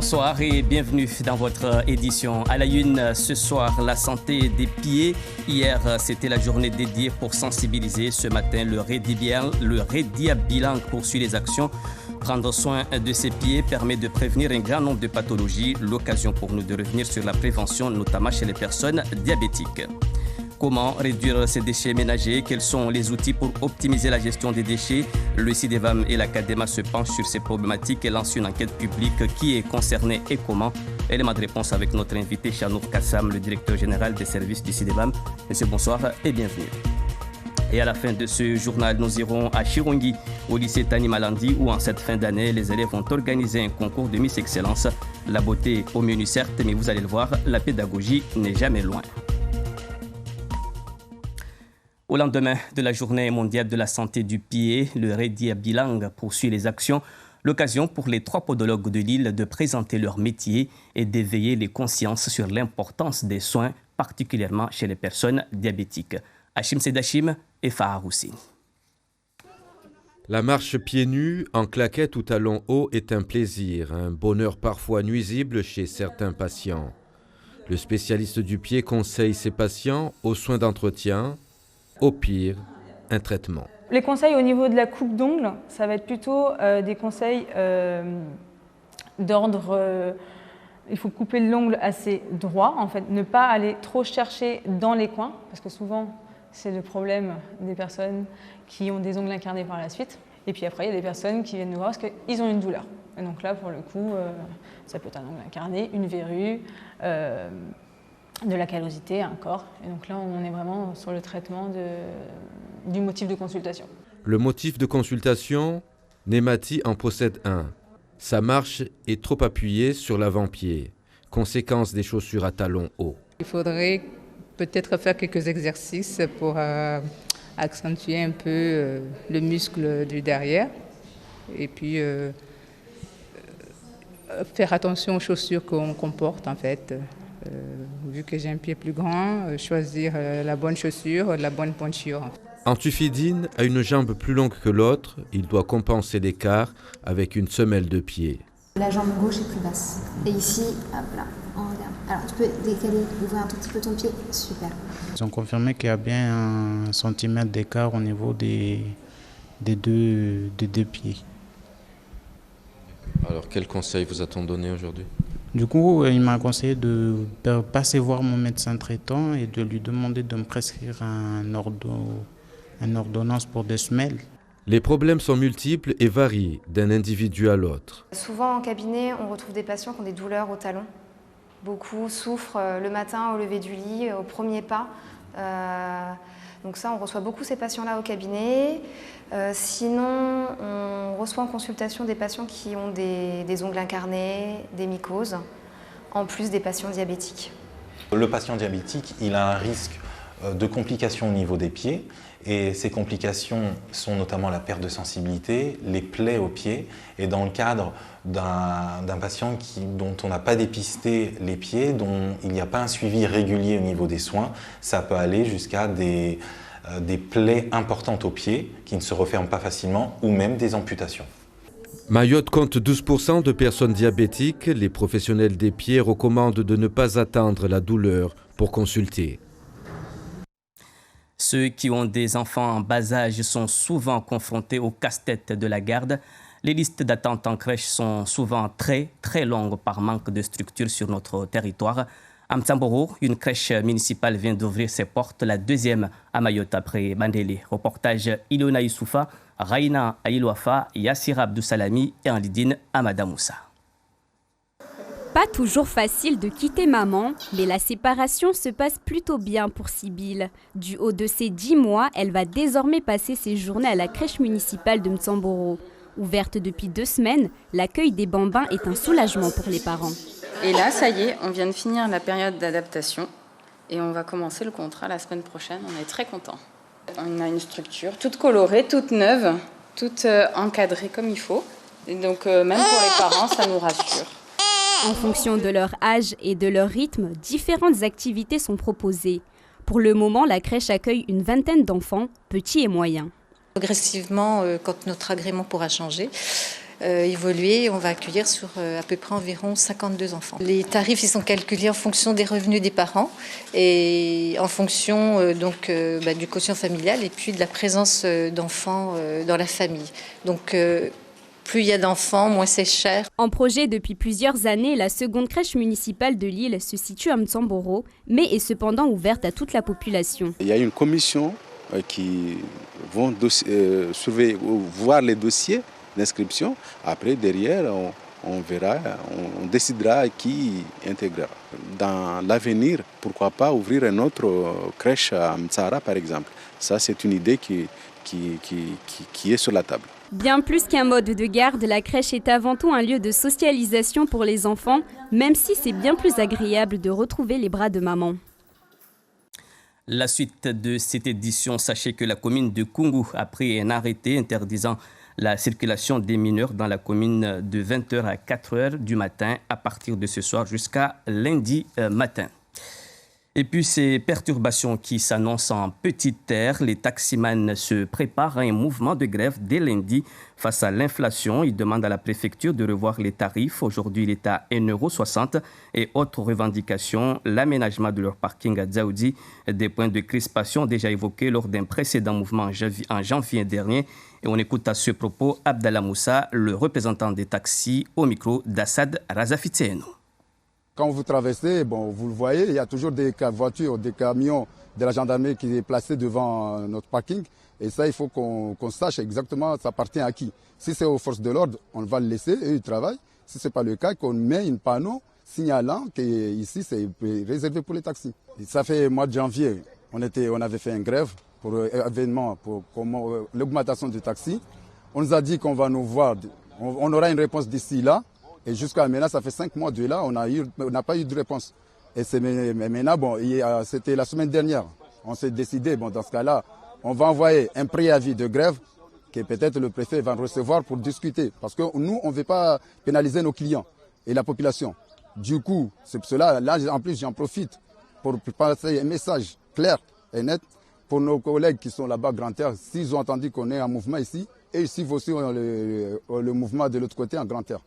Bonsoir et bienvenue dans votre édition. À la une ce soir, la santé des pieds. Hier, c'était la journée dédiée pour sensibiliser. Ce matin, le Rediabilang poursuit les actions. Prendre soin de ses pieds permet de prévenir un grand nombre de pathologies. L'occasion pour nous de revenir sur la prévention, notamment chez les personnes diabétiques. Comment réduire ces déchets ménagers? Quels sont les outils pour optimiser la gestion des déchets? Le CIDEVAM et la CADEMA se penchent sur ces problématiques et lancent une enquête publique. Qui est concerné et comment? Élément de réponse avec notre invité Chanour Kassam, le directeur général des services du CIDEVAM. Monsieur, bonsoir et bienvenue. Et à la fin de ce journal, nous irons à Chirungi, au lycée Tani Malandi, où en cette fin d'année, les élèves ont organisé un concours de Miss Excellence. La beauté au menu certes, mais vous allez le voir, la pédagogie n'est jamais loin. Au lendemain de la journée mondiale de la santé du pied, le Rediabilang poursuit les actions. L'occasion pour les 3 podologues de l'île de présenter leur métier et d'éveiller les consciences sur l'importance des soins, particulièrement chez les personnes diabétiques. Hachim Sedachim et Farah Houssine. La marche pieds nus, en claquettes ou talons hauts est un plaisir, un bonheur parfois nuisible chez certains patients. Le spécialiste du pied conseille ses patients aux soins d'entretien, au pire, un traitement. Les conseils au niveau de la coupe d'ongles, ça va être plutôt des conseils d'ordre... il faut couper l'ongle assez droit, en fait, ne pas aller trop chercher dans les coins, parce que souvent, c'est le problème des personnes qui ont des ongles incarnés par la suite. Et puis après, il y a des personnes qui viennent nous voir parce qu'ils ont une douleur. Et donc là, pour le coup, ça peut être un ongle incarné, une verrue, de la callosité, un corps. Et donc là, on est vraiment sur le traitement du motif de consultation. Le motif de consultation, Nemati en possède un. Sa marche est trop appuyée sur l'avant-pied, conséquence des chaussures à talons hauts. Il faudrait peut-être faire quelques exercices pour accentuer un peu le muscle du derrière. Et puis faire attention aux chaussures qu'on porte en fait. Vu que j'ai un pied plus grand, choisir la bonne chaussure, la bonne pointure. En Tufidine a une jambe plus longue que l'autre, il doit compenser l'écart avec une semelle de pied. La jambe gauche est plus basse. Et ici, hop là, on regarde. Alors tu peux décaler, ouvrir un tout petit peu ton pied, super. Ils ont confirmé qu'il y a bien 1 centimètre d'écart au niveau des deux pieds. Alors quel conseil vous a-t-on donné aujourd'hui ? Du coup, il m'a conseillé de passer voir mon médecin traitant et de lui demander de me prescrire une ordonnance pour des semelles. Les problèmes sont multiples et varient d'un individu à l'autre. Souvent en cabinet, on retrouve des patients qui ont des douleurs au talon. Beaucoup souffrent le matin au lever du lit, au premier pas. Donc ça, on reçoit beaucoup ces patients-là au cabinet. Sinon, on reçoit en consultation des patients qui ont des ongles incarnés, des mycoses, en plus des patients diabétiques. Le patient diabétique, il a un risque de complications au niveau des pieds. Et ces complications sont notamment la perte de sensibilité, les plaies aux pieds. Et dans le cadre d'un patient dont on n'a pas dépisté les pieds, dont il n'y a pas un suivi régulier au niveau des soins, ça peut aller jusqu'à des plaies importantes aux pieds qui ne se referment pas facilement ou même des amputations. Mayotte compte 12% de personnes diabétiques. Les professionnels des pieds recommandent de ne pas attendre la douleur pour consulter. Ceux qui ont des enfants en bas âge sont souvent confrontés au casse-tête de la garde. Les listes d'attente en crèche sont souvent très longues par manque de structure sur notre territoire. À Mtsamboro, une crèche municipale vient d'ouvrir ses portes, la 2e à Mayotte après Mandélé. Reportage Ilona Issoufa, Raina Aïlouafa, Yassira Abdoussalami et Anlidine Amada Moussa. Pas toujours facile de quitter maman, mais la séparation se passe plutôt bien pour Sibylle. Du haut de ses 10 mois, elle va désormais passer ses journées à la crèche municipale de Mtsamboro. Ouverte depuis 2 semaines, l'accueil des bambins est un soulagement pour les parents. Et là, ça y est, on vient de finir la période d'adaptation et on va commencer le contrat la semaine prochaine. On est très contents. On a une structure toute colorée, toute neuve, toute encadrée comme il faut. Et donc même pour les parents, ça nous rassure. En fonction de leur âge et de leur rythme, différentes activités sont proposées. Pour le moment, la crèche accueille une 20aine d'enfants, petits et moyens. Progressivement, quand notre agrément pourra changer, évoluer. On va accueillir sur à peu près environ 52 enfants. Les tarifs ils sont calculés en fonction des revenus des parents et en fonction du quotient familial et puis de la présence d'enfants dans la famille. Donc plus il y a d'enfants, moins c'est cher. En projet depuis plusieurs années, la seconde crèche municipale de Lille se situe à Mtsamboro, mais est cependant ouverte à toute la population. Il y a une commission qui vont surveiller, voir les dossiers d'inscription. Après, derrière, on verra, on décidera qui intégrera. Dans l'avenir, pourquoi pas ouvrir une autre crèche à Mtsara, par exemple. Ça, c'est une idée qui est sur la table. Bien plus qu'un mode de garde, la crèche est avant tout un lieu de socialisation pour les enfants, même si c'est bien plus agréable de retrouver les bras de maman. La suite de cette édition, sachez que la commune de Koungou a pris un arrêté interdisant la circulation des mineurs dans la commune de 20h à 4h du matin à partir de ce soir jusqu'à lundi matin. Et puis ces perturbations qui s'annoncent en petite terre, les taximans se préparent à un mouvement de grève dès lundi face à l'inflation. Ils demandent à la préfecture de revoir les tarifs. Aujourd'hui, il est à 1,60 € et autres revendications, l'aménagement de leur parking à Dzaoudi, des points de crispation déjà évoqués lors d'un précédent mouvement en janvier dernier. Et on écoute à ce propos Abdallah Moussa, le représentant des taxis, au micro d'Assad Razafitséno. Quand vous traversez, vous le voyez, il y a toujours des voitures, des camions de la gendarmerie qui est placé devant notre parking. Et ça, il faut qu'on sache exactement ça appartient à qui. Si c'est aux forces de l'ordre, on va le laisser, eux ils travaillent. Si ce n'est pas le cas, qu'on met un panneau signalant qu'ici c'est réservé pour les taxis. Et ça fait mois de janvier, on avait fait une grève pour événement, pour l'augmentation du taxi. On nous a dit qu'on va nous voir, on aura une réponse d'ici là. Et jusqu'à maintenant, ça fait 5 mois de là, on n'a pas eu de réponse. Et maintenant, c'était la semaine dernière. On s'est décidé, dans ce cas-là, on va envoyer un préavis de grève que peut-être le préfet va recevoir pour discuter. Parce que nous, on ne veut pas pénaliser nos clients et la population. Du coup, c'est pour cela, là, en plus, j'en profite pour passer un message clair et net pour nos collègues qui sont là-bas, Grand Terre. S'ils ont entendu qu'on est en mouvement ici, et ici aussi le mouvement de l'autre côté en Grand Terre.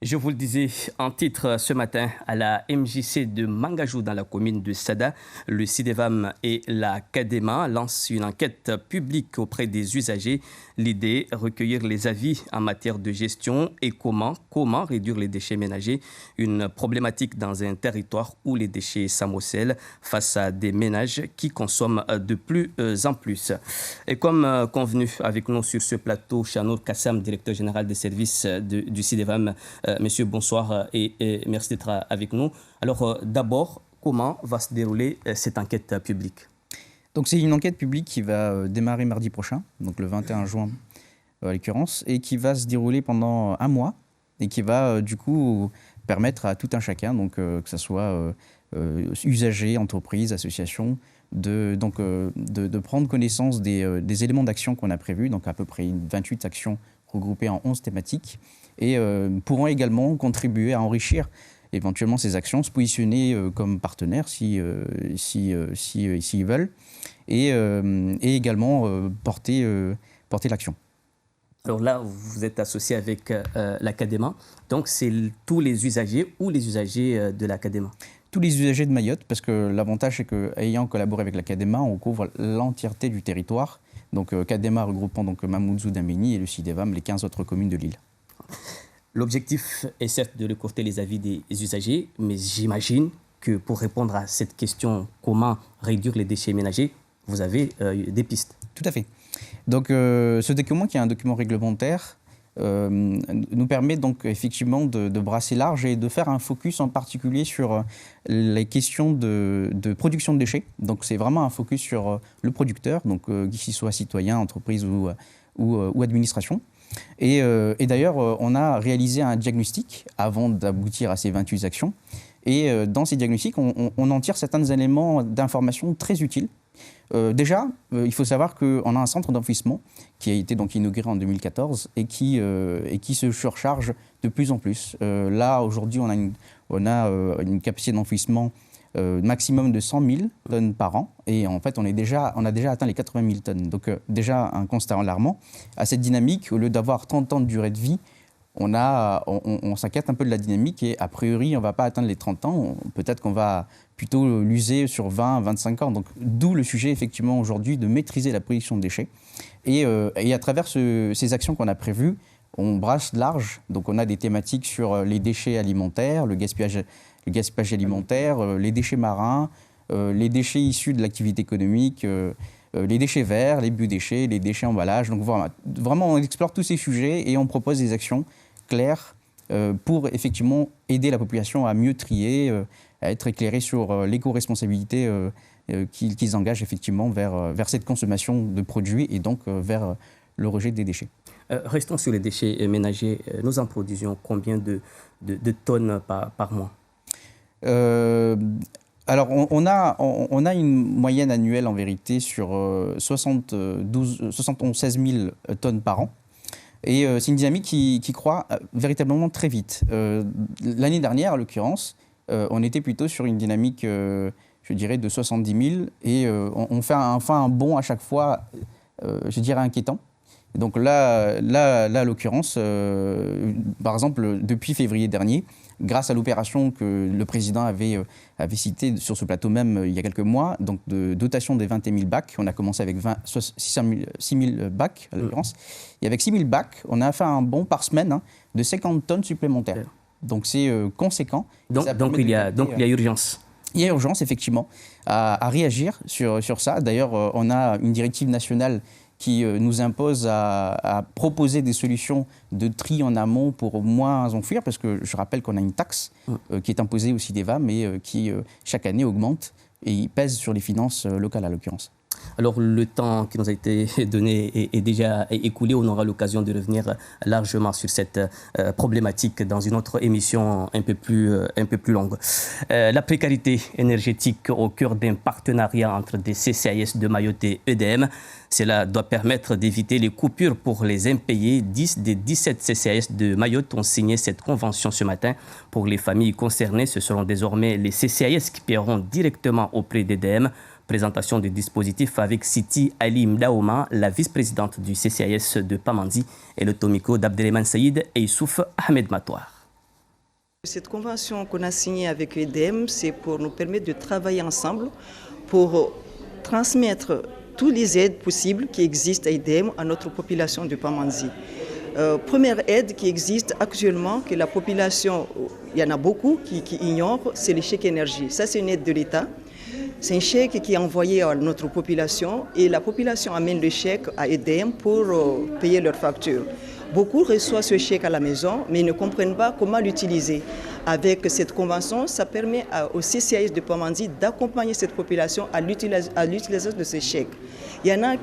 Je vous le disais en titre ce matin, à la MJC de Mangajou dans la commune de Sada, le CIDEVAM et la CADEMA lancent une enquête publique auprès des usagers. L'idée, recueillir les avis en matière de gestion et comment réduire les déchets ménagers, une problématique dans un territoire où les déchets s'amoncellent face à des ménages qui consomment de plus en plus. Et comme convenu avec nous sur ce plateau, Chanour Kassam, directeur général des services du CIDEVAM. Monsieur, bonsoir et merci d'être avec nous. Alors d'abord, comment va se dérouler cette enquête publique ? Donc c'est une enquête publique qui va démarrer mardi prochain, donc le 21 juin à l'occurrence, et qui va se dérouler pendant un mois et qui va du coup permettre à tout un chacun, donc que ce soit usagers, entreprises, associations, de prendre connaissance des éléments d'action qu'on a prévus, donc à peu près 28 actions regroupées en 11 thématiques, et pourront également contribuer à enrichir éventuellement ces actions, se positionner comme partenaires s'ils veulent, et également porter l'action. Alors là, vous êtes associé avec la CADEMA, donc c'est tous les usagers ou les usagers de la CADEMA ? Tous les usagers de Mayotte, parce que l'avantage c'est qu'ayant collaboré avec la CADEMA, on couvre l'entièreté du territoire. Donc CADEMA regroupant donc Mamoudzou, Dameni et le CIDEVAM, les 15 autres communes de l'île. L'objectif est certes de récolter les avis des usagers, mais j'imagine que pour répondre à cette question, comment réduire les déchets ménagers, vous avez des pistes. Tout à fait. Donc ce document, qui est un document réglementaire, nous permet donc effectivement de brasser large et de faire un focus en particulier sur les questions de production de déchets. Donc c'est vraiment un focus sur le producteur, donc qu'il soit citoyen, entreprise ou administration. Et d'ailleurs, on a réalisé un diagnostic avant d'aboutir à ces 28 actions. Et dans ces diagnostics, on en tire certains éléments d'information très utiles. Déjà, il faut savoir qu'on a un centre d'enfouissement qui a été donc inauguré en 2014 et qui se surcharge de plus en plus. Là, aujourd'hui, on a une capacité d'enfouissement maximum de 100 000 tonnes par an. Et en fait, on a déjà atteint les 80 000 tonnes. Donc déjà un constat alarmant. À cette dynamique, au lieu d'avoir 30 ans de durée de vie, on s'inquiète un peu de la dynamique et a priori, on ne va pas atteindre les 30 ans. Peut-être qu'on va plutôt l'user sur 20, 25 ans. Donc d'où le sujet, effectivement, aujourd'hui, de maîtriser la production de déchets. Et à travers ces actions qu'on a prévues, on brasse large. Donc on a des thématiques sur les déchets alimentaires, le gaspillage alimentaire, les déchets marins, les déchets issus de l'activité économique, les déchets verts, les biodéchets, les déchets emballages. Donc vraiment, on explore tous ces sujets et on propose des actions claires pour effectivement aider la population à mieux trier, à être éclairée sur l'éco-responsabilité qu'ils engagent effectivement vers cette consommation de produits et donc vers le rejet des déchets. Restons sur les déchets ménagers. Nous en produisions combien de tonnes par mois? Alors, on a une moyenne annuelle en vérité sur 76 000 tonnes par an. Et c'est une dynamique qui croît véritablement très vite. L'année dernière, à l'occurrence, on était plutôt sur une dynamique, je dirais, de 70 000. Et on fait un bond à chaque fois, je dirais, inquiétant. Donc là à l'occurrence, par exemple, depuis février dernier, grâce à l'opération que le président avait citée sur ce plateau même il y a quelques mois, donc de dotation des 21 000 bacs, on a commencé avec 6 000 bacs à l'occurrence, et avec 6 000 bacs, on a fait un bond par semaine de 50 tonnes supplémentaires. Donc c'est conséquent. Donc il y a urgence. Il y a urgence, effectivement, à réagir sur ça. D'ailleurs, on a une directive nationale qui nous impose à proposer des solutions de tri en amont pour moins enfouir, parce que je rappelle qu'on a une taxe qui est imposée au CIDEVA, mais qui chaque année augmente et pèse sur les finances locales à l'occurrence. Alors le temps qui nous a été donné est déjà écoulé. On aura l'occasion de revenir largement sur cette problématique dans une autre émission un peu plus longue. La précarité énergétique au cœur d'un partenariat entre des CCAS de Mayotte et EDM. Cela doit permettre d'éviter les coupures pour les impayés. 10 des 17 CCAS de Mayotte ont signé cette convention ce matin. Pour les familles concernées, ce seront désormais les CCAS qui paieront directement auprès d'EDM. Présentation du dispositif avec Siti Ali Mdaouma, la vice-présidente du CCAS de Pamandzi, et le Tomiko d'Abdelrahman Saïd et Youssouf Ahmed Matoir. Cette convention qu'on a signée avec EDM, c'est pour nous permettre de travailler ensemble pour transmettre toutes les aides possibles qui existent à EDM à notre population de Pamandzi. Première aide qui existe actuellement, que la population, il y en a beaucoup qui ignorent, c'est le chèque énergie. Ça, c'est une aide de l'État. C'est un chèque qui est envoyé à notre population et la population amène le chèque à EDM pour payer leurs factures. Beaucoup reçoivent ce chèque à la maison, mais ils ne comprennent pas comment l'utiliser. Avec cette convention, ça permet au CCAS de Pamandzi d'accompagner cette population à l'utilisation de ce chèque. Il y en a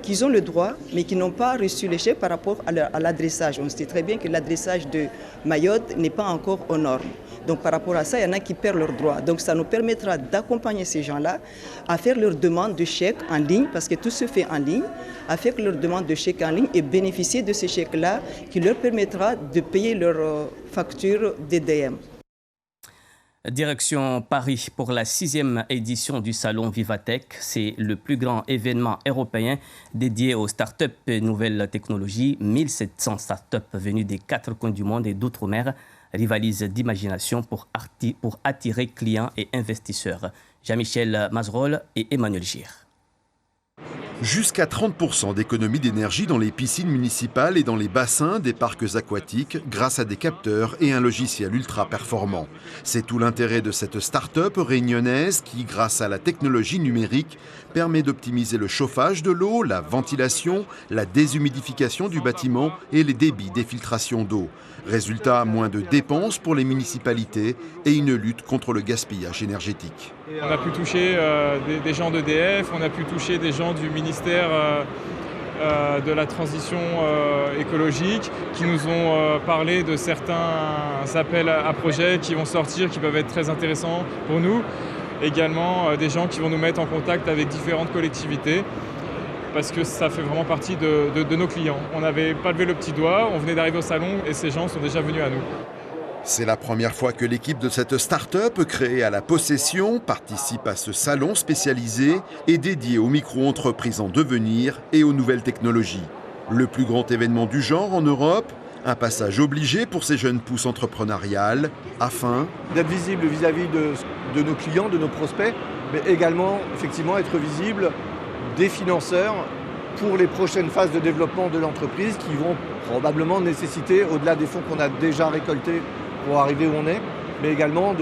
qui ont le droit, mais qui n'ont pas reçu le chèque par rapport à l'adressage. On sait très bien que l'adressage de Mayotte n'est pas encore aux normes. Donc par rapport à ça, il y en a qui perdent leurs droits. Donc ça nous permettra d'accompagner ces gens-là à faire leur demande de chèque en ligne, parce que tout se fait en ligne, à faire leur demande de chèque en ligne et bénéficier de ces chèques-là qui leur permettra de payer leurs factures d'EDM. Direction Paris pour la 6e édition du Salon Vivatech. C'est le plus grand événement européen dédié aux startups et nouvelles technologies. 1700 startups venues des 4 coins du monde et d'outre-mer rivalisent d'imagination pour attirer clients et investisseurs. Jean-Michel Mazerolles et Emmanuel Gir. Jusqu'à 30% d'économie d'énergie dans les piscines municipales et dans les bassins des parcs aquatiques grâce à des capteurs et un logiciel ultra performant. C'est tout l'intérêt de cette start-up réunionnaise qui, grâce à la technologie numérique, permet d'optimiser le chauffage de l'eau, la ventilation, la déshumidification du bâtiment et les débits d'exfiltration d'eau. Résultat, moins de dépenses pour les municipalités et une lutte contre le gaspillage énergétique. On a pu toucher des gens d'EDF, on a pu toucher des gens du ministère de la transition écologique qui nous ont parlé de certains appels à projets qui vont sortir, qui peuvent être très intéressants pour nous. Également des gens qui vont nous mettre en contact avec différentes collectivités, parce que ça fait vraiment partie de nos clients. On n'avait pas levé le petit doigt, on venait d'arriver au salon et ces gens sont déjà venus à nous. C'est la première fois que l'équipe de cette start-up, créée à la Possession, participe à ce salon spécialisé et dédié aux micro-entreprises en devenir et aux nouvelles technologies. Le plus grand événement du genre en Europe, un passage obligé pour ces jeunes pousses entrepreneuriales afin d'être visible vis-à-vis de nos clients, de nos prospects, mais également effectivement être visible des financeurs pour les prochaines phases de développement de l'entreprise qui vont probablement nécessiter, au-delà des fonds qu'on a déjà récoltés pour arriver où on est, mais également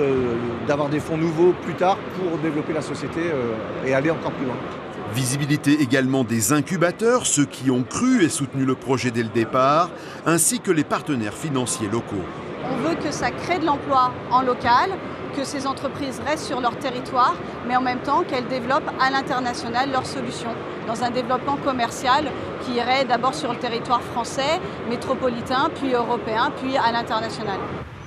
d'avoir des fonds nouveaux plus tard pour développer la société et aller encore plus loin. Visibilité également des incubateurs, ceux qui ont cru et soutenu le projet dès le départ, ainsi que les partenaires financiers locaux. On veut que ça crée de l'emploi en local, que ces entreprises restent sur leur territoire, mais en même temps qu'elles développent à l'international leurs solutions, dans un développement commercial qui irait d'abord sur le territoire français, métropolitain, puis européen, puis à l'international.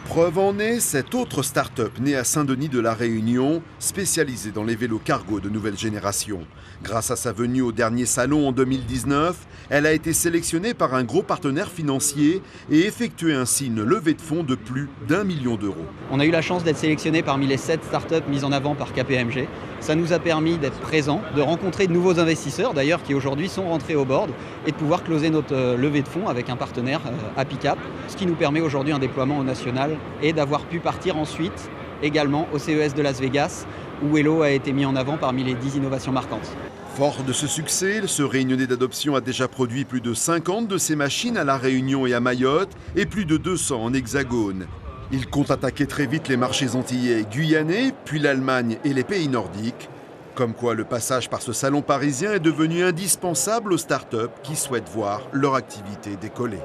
Preuve en est, cette autre start-up née à Saint-Denis de la Réunion, spécialisée dans les vélos cargo de nouvelle génération. Grâce à sa venue au dernier salon en 2019, elle a été sélectionnée par un gros partenaire financier et effectué ainsi une levée de fonds de plus d'1 million d'euros. On a eu la chance d'être sélectionné parmi les 7 startups mises en avant par KPMG. Ça nous a permis d'être présents, de rencontrer de nouveaux investisseurs d'ailleurs qui aujourd'hui sont rentrés au board et de pouvoir closer notre levée de fonds avec un partenaire, Apicap, ce qui nous permet aujourd'hui un déploiement au national et d'avoir pu partir ensuite également au CES de Las Vegas où Hello a été mis en avant parmi les 10 innovations marquantes. Fort de ce succès, ce Réunionnais d'adoption a déjà produit plus de 50 de ces machines à La Réunion et à Mayotte et plus de 200 en Hexagone. Il compte attaquer très vite les marchés antillais et guyanais, puis l'Allemagne et les pays nordiques. Comme quoi le passage par ce salon parisien est devenu indispensable aux startups qui souhaitent voir leur activité décoller.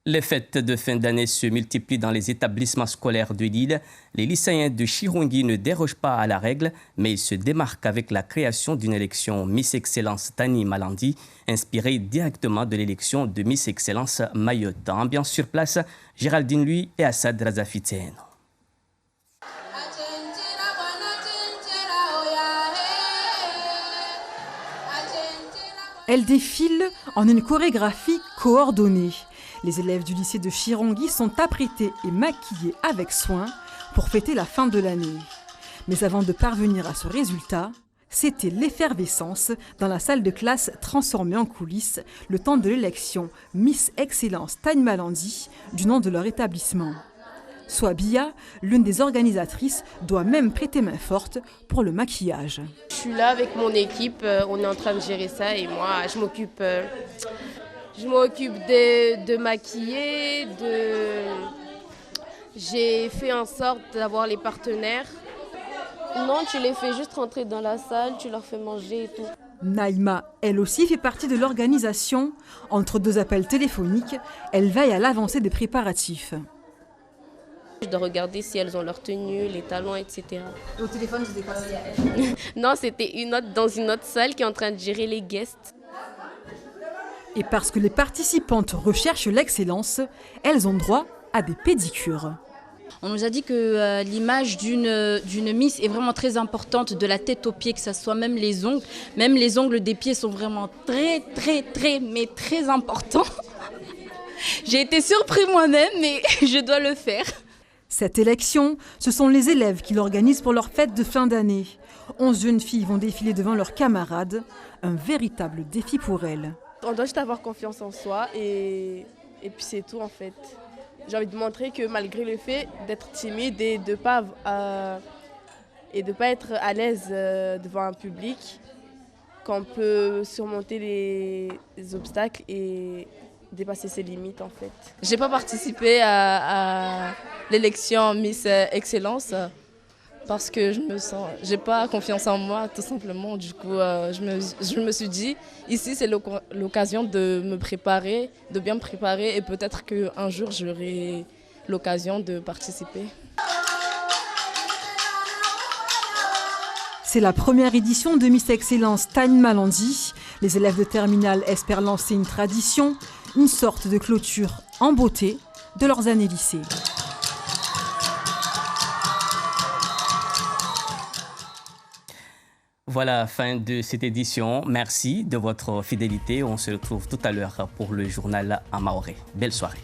Les fêtes de fin d'année se multiplient dans les établissements scolaires de l'île. Les lycéens de Chirongui ne dérogent pas à la règle, mais ils se démarquent avec la création d'une élection Miss Excellence Tani Malandi, inspirée directement de l'élection de Miss Excellence Mayotte. Ambiance sur place, Géraldine Lui et Assad Razafiteno. Elle défile en une chorégraphie coordonnée. Les élèves du lycée de Chirongui sont apprêtés et maquillés avec soin pour fêter la fin de l'année. Mais avant de parvenir à ce résultat, c'était l'effervescence dans la salle de classe transformée en coulisses le temps de l'élection Miss Excellence Tani Malandi du nom de leur établissement. Swabia, l'une des organisatrices, doit même prêter main forte pour le maquillage. Je suis là avec mon équipe, on est en train de gérer ça et moi je m'occupe de maquiller, j'ai fait en sorte d'avoir les partenaires. Non, tu les fais juste rentrer dans la salle, tu leur fais manger et tout. Naïma, elle aussi, fait partie de l'organisation. Entre 2 appels téléphoniques, elle veille à l'avancée des préparatifs. Je dois regarder si elles ont leur tenue, les talons, etc. Et au téléphone, c'était quoi? Non, c'était dans une autre salle qui est en train de gérer les guests. Et parce que les participantes recherchent l'excellence, elles ont droit à des pédicures. On nous a dit que l'image d'une Miss est vraiment très importante, de la tête aux pieds, que ce soit même les ongles. Même les ongles des pieds sont vraiment très importants. J'ai été surprise moi-même, mais je dois le faire. Cette élection, ce sont les élèves qui l'organisent pour leur fête de fin d'année. 11 jeunes filles vont défiler devant leurs camarades. Un véritable défi pour elles. On doit juste avoir confiance en soi et puis c'est tout en fait. J'ai envie de montrer que malgré le fait d'être timide et de pas être à l'aise devant un public, qu'on peut surmonter les obstacles et dépasser ses limites en fait. J'ai pas participé à l'élection Miss Excellence parce que j'ai pas confiance en moi tout simplement. Du coup, je me suis dit, ici c'est l'occasion de me préparer, de bien me préparer et peut-être qu'un jour j'aurai l'occasion de participer. C'est la première édition de Miss Excellence Tani Malandi. Les élèves de terminale espèrent lancer une tradition, une sorte de clôture en beauté de leurs années lycée. Voilà, fin de cette édition. Merci de votre fidélité. On se retrouve tout à l'heure pour le journal en maoré. Belle soirée.